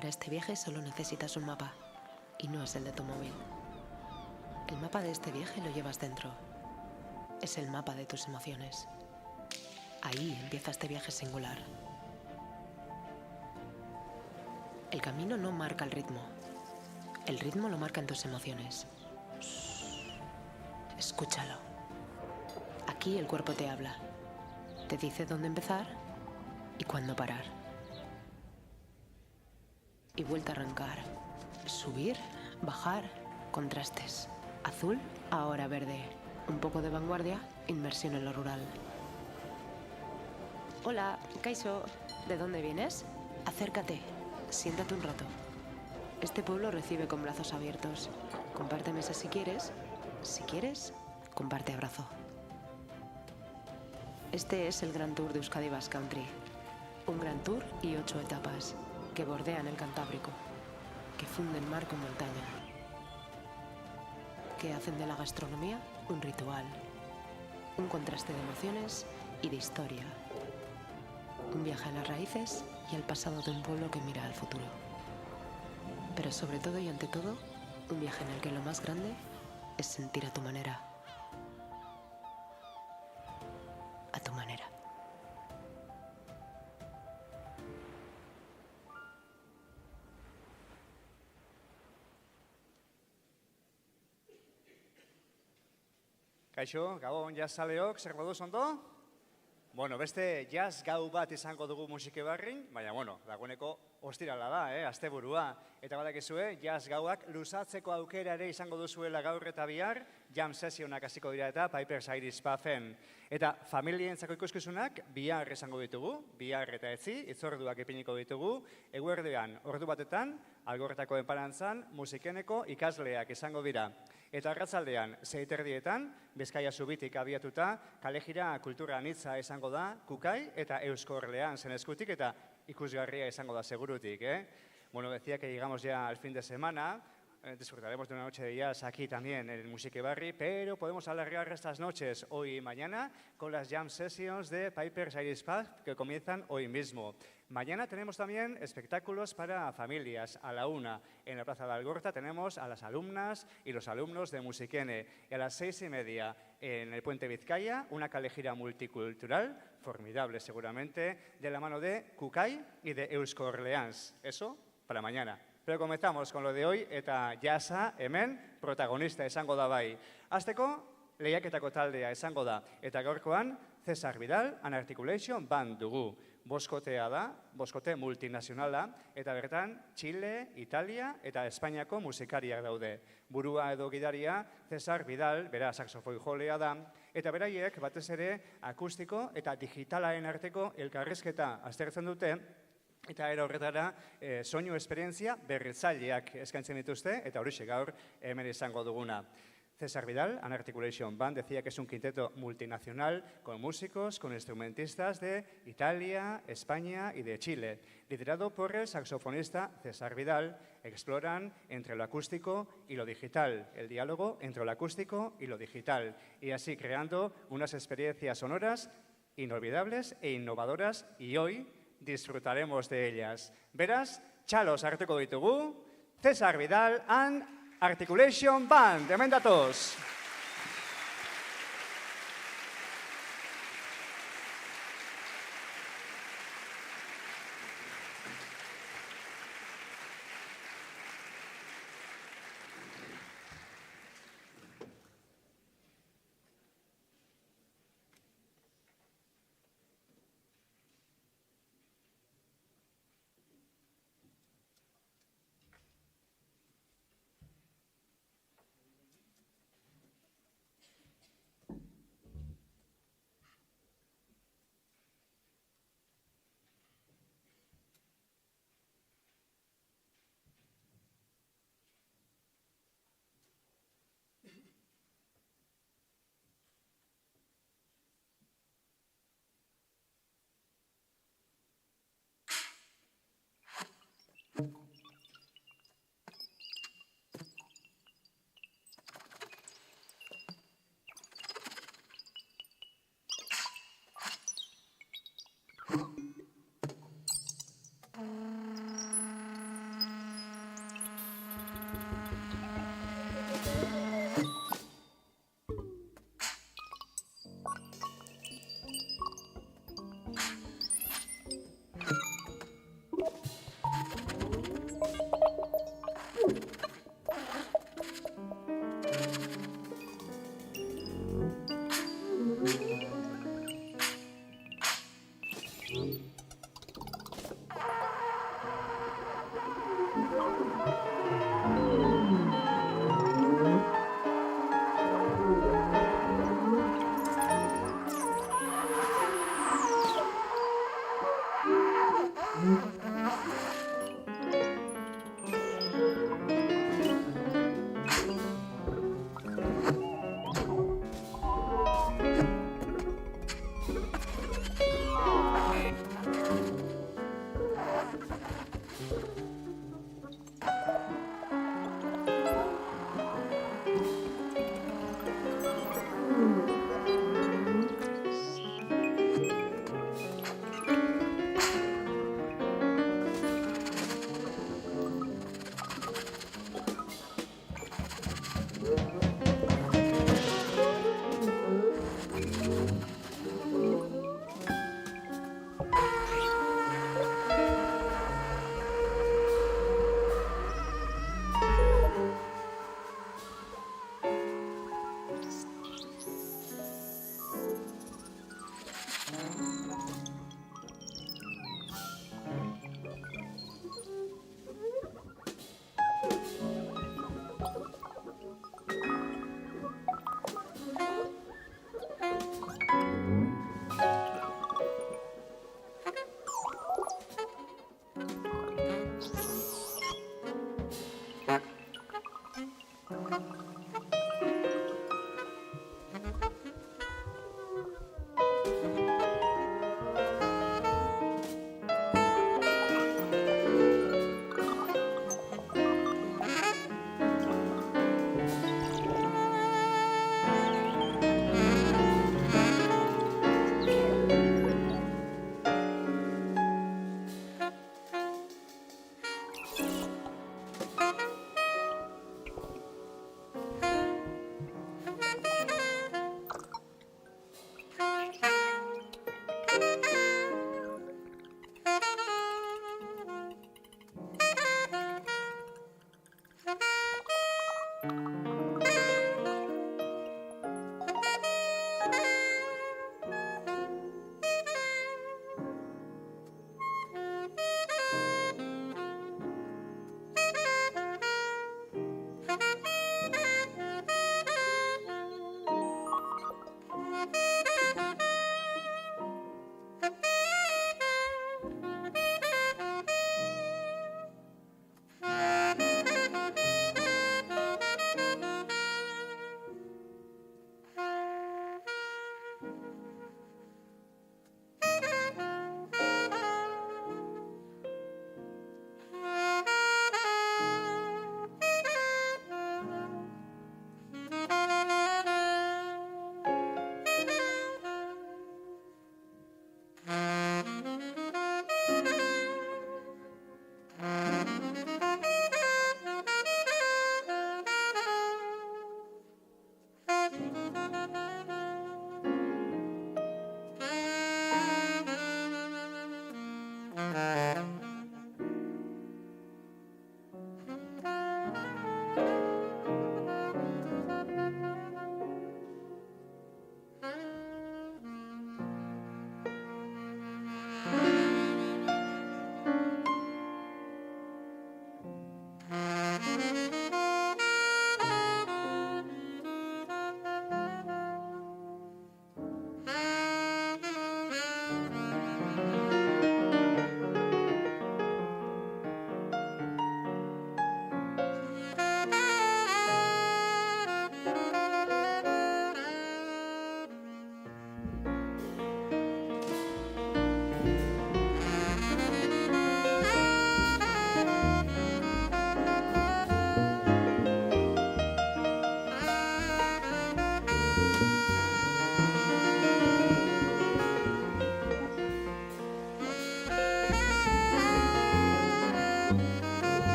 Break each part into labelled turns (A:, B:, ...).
A: Para este viaje solo necesitas un mapa, y no es el de tu móvil. El mapa de este viaje lo llevas dentro. Es el mapa de tus emociones. Ahí empieza este viaje singular. El camino no marca el ritmo. El ritmo lo marcan tus emociones. Escúchalo. Aquí el cuerpo te habla. Te dice dónde empezar y cuándo parar. Y vuelta a arrancar. Subir, bajar, contrastes. Azul, ahora verde. Un poco de vanguardia, inmersión en lo rural. Hola, Kaixo. ¿De dónde vienes? Acércate. Siéntate un rato. Este pueblo recibe con brazos abiertos. Comparte mesa si quieres. Si quieres, comparte abrazo. Este es el Gran Tour de Euskadi Basque Country. Un gran tour y 8 etapas que bordean el Cantábrico, que funden mar con montaña, que hacen de la gastronomía un ritual, un contraste de emociones y de historia. Un viaje a las raíces y al pasado de un pueblo que mira al futuro. Pero sobre todo y ante todo, un viaje en el que lo más grande es sentir a tu manera. A tu manera.
B: Kaixo, Gabon jazzaleok, zer moduz ondo? Bueno, beste jazz gau bat izango dugu musike barrin, baina, dagoeneko ostirala da, asteburua. Eta badakizue, jazz gauak luzatzeko aukera ere izango duzuela gaur eta bihar, jam sesionak hasiko dira eta Piper's Irish Puben. Eta familientzako ikuskizunak bihar izango ditugu, bihar eta etzi, hitzorduak ipiniko ditugu, eguerdean ordu batetan, Algorretako enparantzan, musikeneko ikasleak izango dira. Eta arratzaldean, 6:30, Bizkaia zubitik abiatuta, kalejira kultura anitza izango da, Kukai eta Eusko Orlean zen eskutik eta ikusgarria izango da segurutik. Bueno, decía que llegamos ya al fin de semana, disfrutaremos de una noche de jazz aquí también en el Musique Barri, pero podemos alargar estas noches hoy y mañana con las jam sessions de Piper's Irish Pub que comienzan hoy mismo. Mañana tenemos también espectáculos para familias. A la 1 en la Plaza de Algorta tenemos a las alumnas y los alumnos de Musikene. Y a las 6:30 en el Puente Vizcaya, una calejira multicultural, formidable seguramente, de la mano de Kukai y de Eusko Orleans. Eso para mañana. Pero comenzamos con lo de hoy eta jazza hemen protagonista izango da bai. Hasteko lehiaketako taldea izango da eta gaurkoan Cesar Vidal and Articulation Band dugu. Boskotea da, boskote multinazionala eta bertan Chile, Italia eta Espainiako musikariak daude. Burua edo gidaria Cesar Vidal, bera saxofoi jolea da, eta beraiek batez ere akustiko eta digitalaren arteko elkarrizketa aztertzen dute. Eta era horretara soinu esperientzia berritzaileak eskaintzen dituzte eta horixe gaur hemen izango duguna. Cesar Vidal and Articulation Band decía que es un quinteto multinacional con músicos, con instrumentistas de Italia, España y de Chile. Liderado por el saxofonista Cesar Vidal, exploran entre lo acústico y lo digital, el diálogo entre lo acústico y lo digital, y así creando unas experiencias sonoras inolvidables e innovadoras, y hoy disfrutaremos de ellas. Beraz, txalos hartuko ditugu, Cesar Vidal and Articulation Band. Hemen datoz.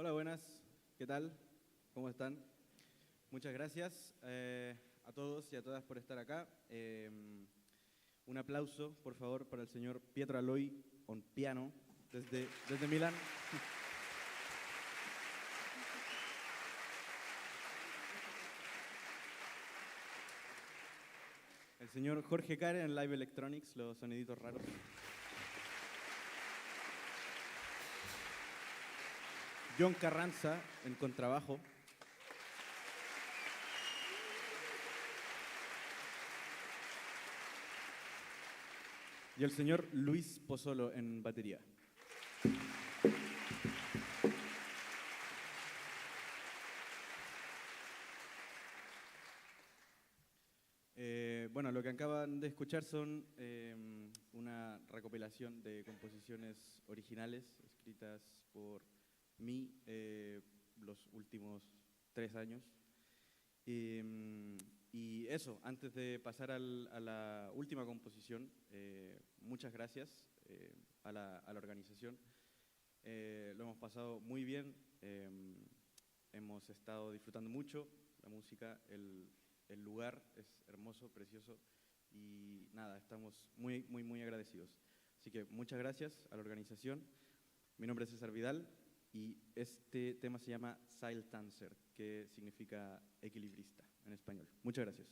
C: Hola, buenas. ¿Qué tal? ¿Cómo están? Muchas gracias a todos y a todas por estar acá. Un aplauso, por favor, para el señor Pietro Aloy on piano desde Milán. El señor Jorge Care en Live Electronics, los soniditos raros. John Carranza en contrabajo. Y el señor Luis Pozzolo en batería. Bueno, lo que acaban de escuchar son una recopilación de composiciones originales escritas por mí los últimos 3 años. Y eso, antes de pasar a la última composición, muchas gracias a la organización. Lo hemos pasado muy bien, hemos estado disfrutando mucho la música, el lugar es hermoso, precioso y nada, estamos muy, muy, muy agradecidos. Así que muchas gracias a la organización. Mi nombre es César Vidal y este tema se llama Seiltanzer, que significa equilibrista en español. Muchas gracias.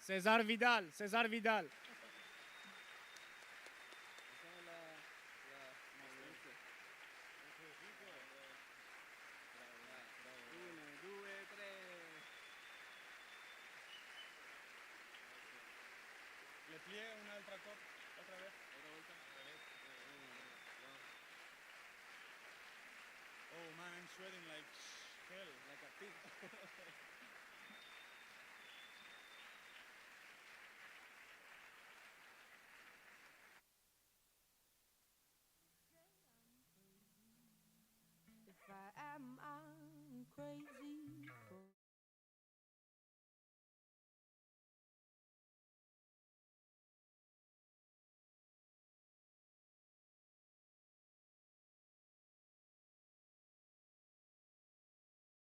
D: César Vidal, César Vidal. Le plié una altra cop, otra vez. Otra vuelta. Oh man, I'm sweating like hell, like a pig.
E: If I am, I'm crazy.